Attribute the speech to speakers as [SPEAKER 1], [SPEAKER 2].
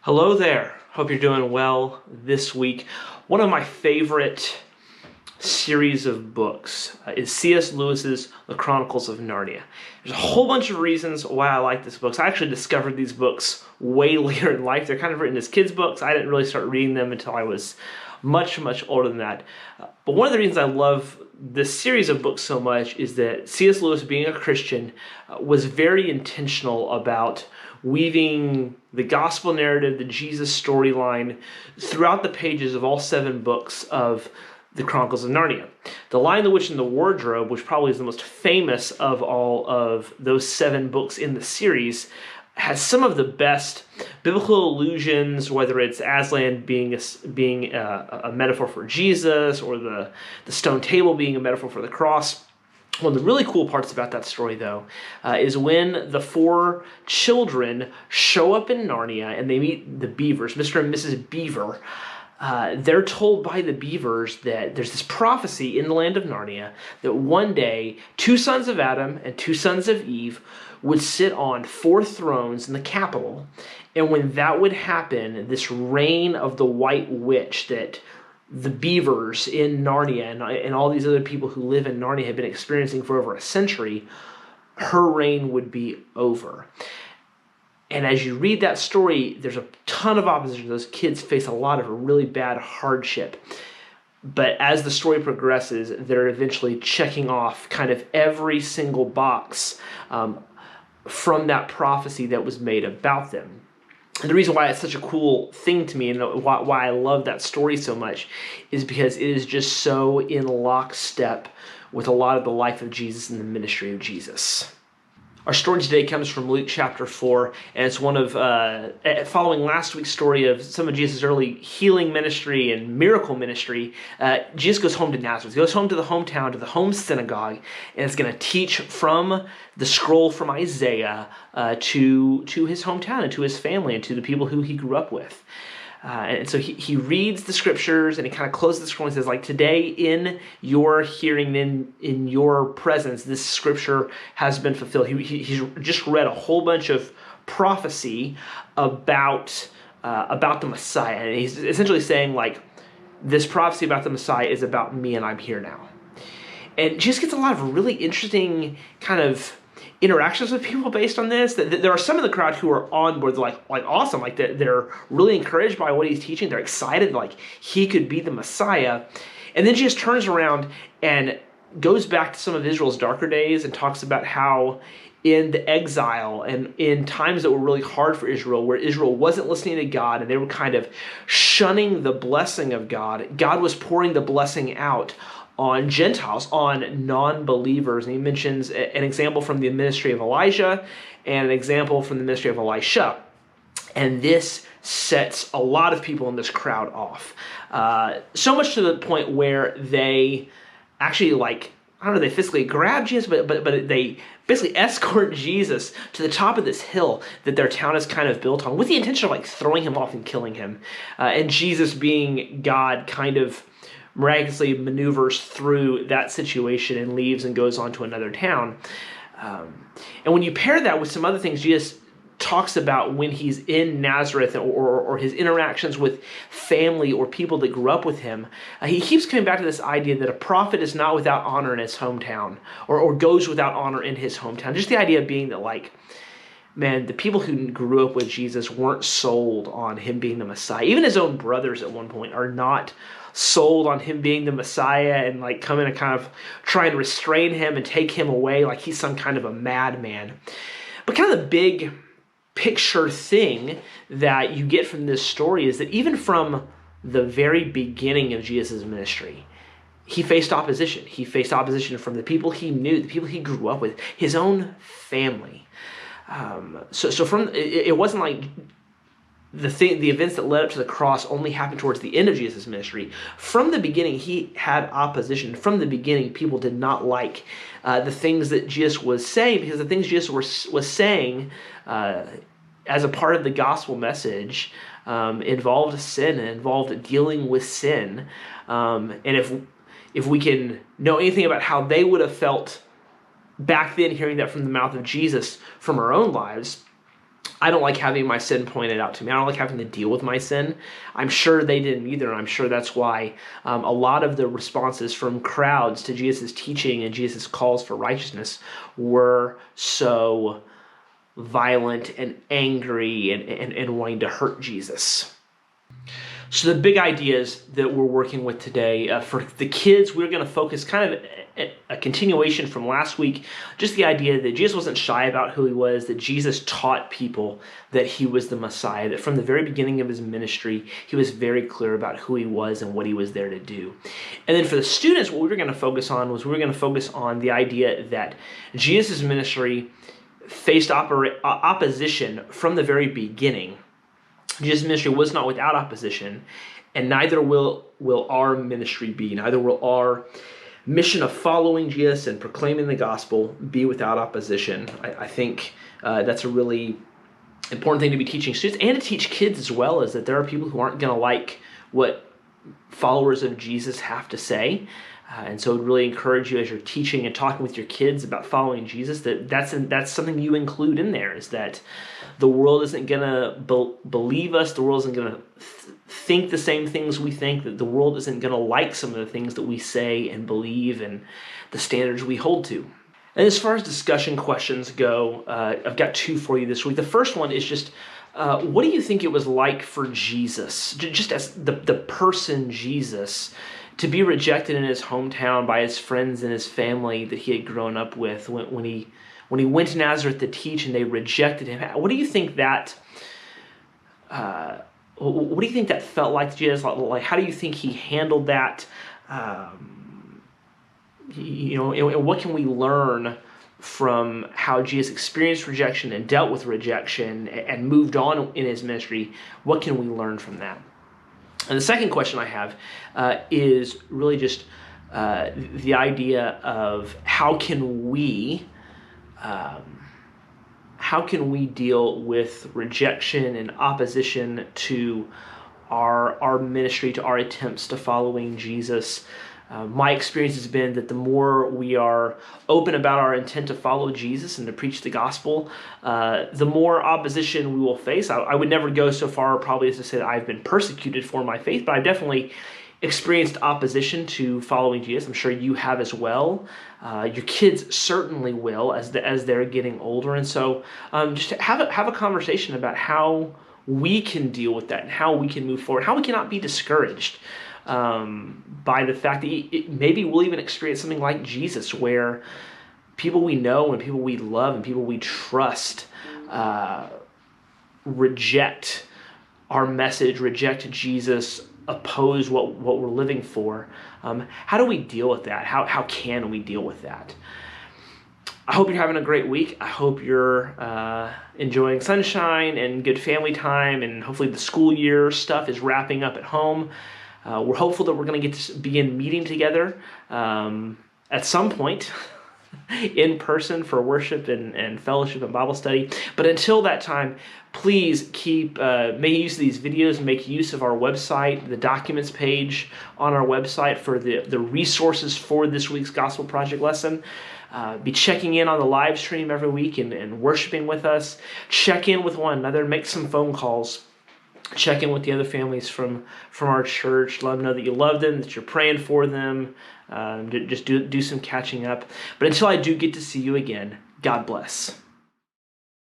[SPEAKER 1] Hello there. Hope you're doing well this week. One of my favorite series of books is C.S. Lewis's The Chronicles of Narnia. There's a whole bunch of reasons why I like this book. I actually discovered these books way later in life. They're kind of written as kids' books. I didn't really start reading them until I was much older than that. But one of the reasons I love this series of books so much is that C.S. Lewis, being a Christian, was very intentional about weaving the gospel narrative, the Jesus storyline, throughout the pages of all 7 books of the Chronicles of Narnia. The Lion, the Witch, and the Wardrobe, which probably is the most famous of all of those 7 books in the series, has some of the best biblical allusions, whether it's Aslan being a metaphor for Jesus, or the stone table being a metaphor for the cross. One of the really cool parts about that story, though, is when the 4 children show up in Narnia and they meet the Beavers, Mr. and Mrs. Beaver. They're told by the Beavers that there's this prophecy in the land of Narnia that one day 2 sons of Adam and 2 sons of Eve would sit on 4 thrones in the capital. And when that would happen, this reign of the White Witch that the Beavers in Narnia and all these other people who live in Narnia have been experiencing for over a century, her reign would be over. And as you read that story, there's a ton of opposition. Those kids face a lot of really bad hardship. But as the story progresses, they're eventually checking off kind of every single box from that prophecy that was made about them. And the reason why it's such a cool thing to me and why I love that story so much is because it is just so in lockstep with a lot of the life of Jesus and the ministry of Jesus. Our story today comes from Luke chapter 4, and it's one of, following last week's story of some of Jesus' early healing ministry and miracle ministry. Jesus goes home to Nazareth. He goes home to the hometown, to the home synagogue, and is going to teach from the scroll from Isaiah to his hometown and to his family and to the people who he grew up with. And so he reads the scriptures and he kind of closes the scroll and says, like, today in your hearing, in your presence, this scripture has been fulfilled. He's just read a whole bunch of prophecy about the Messiah. And he's essentially saying, like, this prophecy about the Messiah is about me and I'm here now. And Jesus gets a lot of really interesting kind of interactions with people based on this. There are some in the crowd who are on board, like awesome, like they're really encouraged by what he's teaching. They're excited, like he could be the Messiah. And then Jesus turns around and goes back to some of Israel's darker days and talks about how in the exile and in times that were really hard for Israel, where Israel wasn't listening to God and they were kind of shunning the blessing of God, God was pouring the blessing out on Gentiles, on non-believers. And he mentions an example from the ministry of Elijah and an example from the ministry of Elisha. And this sets a lot of people in this crowd off. So much to the point where they actually, like, I don't know, they physically grab Jesus, but they basically escort Jesus to the top of this hill that their town is kind of built on with the intention of, like, throwing him off and killing him. And Jesus, being God, kind of miraculously maneuvers through that situation and leaves and goes on to another town. And when you pair that with some other things Jesus talks about when he's in Nazareth, or his interactions with family or people that grew up with him, he keeps coming back to this idea that a prophet is not without honor in his hometown, or goes without honor in his hometown. Just the idea being that, like, man, the people who grew up with Jesus weren't sold on him being the Messiah. Even his own brothers at one point are not sold on him being the Messiah, and like come in and kind of try and restrain him and take him away like he's some kind of a madman. But kind of the big picture thing that you get from this story is that even from the very beginning of Jesus' ministry, he faced opposition. He faced opposition from the people he knew, the people he grew up with, his own family. So from it wasn't like the events that led up to the cross only happened towards the end of Jesus' ministry. From the beginning, he had opposition. From the beginning, people did not like the things that Jesus was saying, because the things Jesus was saying as a part of the gospel message involved sin and involved dealing with sin. And if we can know anything about how they would have felt back then, hearing that from the mouth of Jesus from our own lives, I don't like having my sin pointed out to me. I don't like having to deal with my sin. I'm sure they didn't either. I'm sure that's why a lot of the responses from crowds to Jesus' teaching and Jesus' calls for righteousness were so violent and angry and wanting to hurt Jesus. So the big ideas that we're working with today, for the kids, we're going to focus kind of a continuation from last week, just the idea that Jesus wasn't shy about who he was, that Jesus taught people that he was the Messiah, that from the very beginning of his ministry, he was very clear about who he was and what he was there to do. And then for the students, what we were going to focus on was the idea that Jesus' ministry faced opposition from the very beginning. Jesus' ministry was not without opposition, and neither will our ministry be. Neither will our mission of following Jesus and proclaiming the gospel be without opposition. I think that's a really important thing to be teaching students and to teach kids as well, is that there are people who aren't going to like what followers of Jesus have to say. And so I would really encourage you, as you're teaching and talking with your kids about following Jesus, that's something you include in there, is that the world isn't going to believe us. The world isn't going to think the same things we think, that the world isn't going to like some of the things that we say and believe and the standards we hold to. And as far as discussion questions go, I've got two for you this week. The first one is just, what do you think it was like for Jesus, just as the person Jesus, to be rejected in his hometown by his friends and his family that he had grown up with when he went to Nazareth to teach and they rejected him? What do you think that felt like to Jesus? Like, how do you think he handled that? And what can we learn from how Jesus experienced rejection and dealt with rejection and moved on in his ministry? What can we learn from that? And the second question I have is really just the idea of how can we deal with rejection and opposition to our ministry, to our attempts to following Jesus. My experience has been that the more we are open about our intent to follow Jesus and to preach the gospel, the more opposition we will face. I would never go so far probably as to say that I've been persecuted for my faith, but I've definitely experienced opposition to following Jesus. I'm sure you have as well. Your kids certainly will as they're getting older. And so just have a conversation about how we can deal with that and how we can move forward, how we cannot be discouraged by the fact that maybe we'll even experience something like Jesus, where people we know and people we love and people we trust reject our message, reject Jesus, oppose what we're living for. How do we deal with that? How can we deal with that? I hope you're having a great week. I hope you're enjoying sunshine and good family time, and hopefully the school year stuff is wrapping up at home. We're hopeful that we're going to get to begin meeting together at some point in person for worship and fellowship and Bible study. But until that time, please make use of these videos and make use of our website, the documents page on our website for the resources for this week's Gospel Project lesson. Be checking in on the live stream every week and worshiping with us. Check in with one another, make some phone calls. Check in with the other families from our church. Let them know that you love them, that you're praying for them. Just do some catching up. But until I do get to see you again, God bless.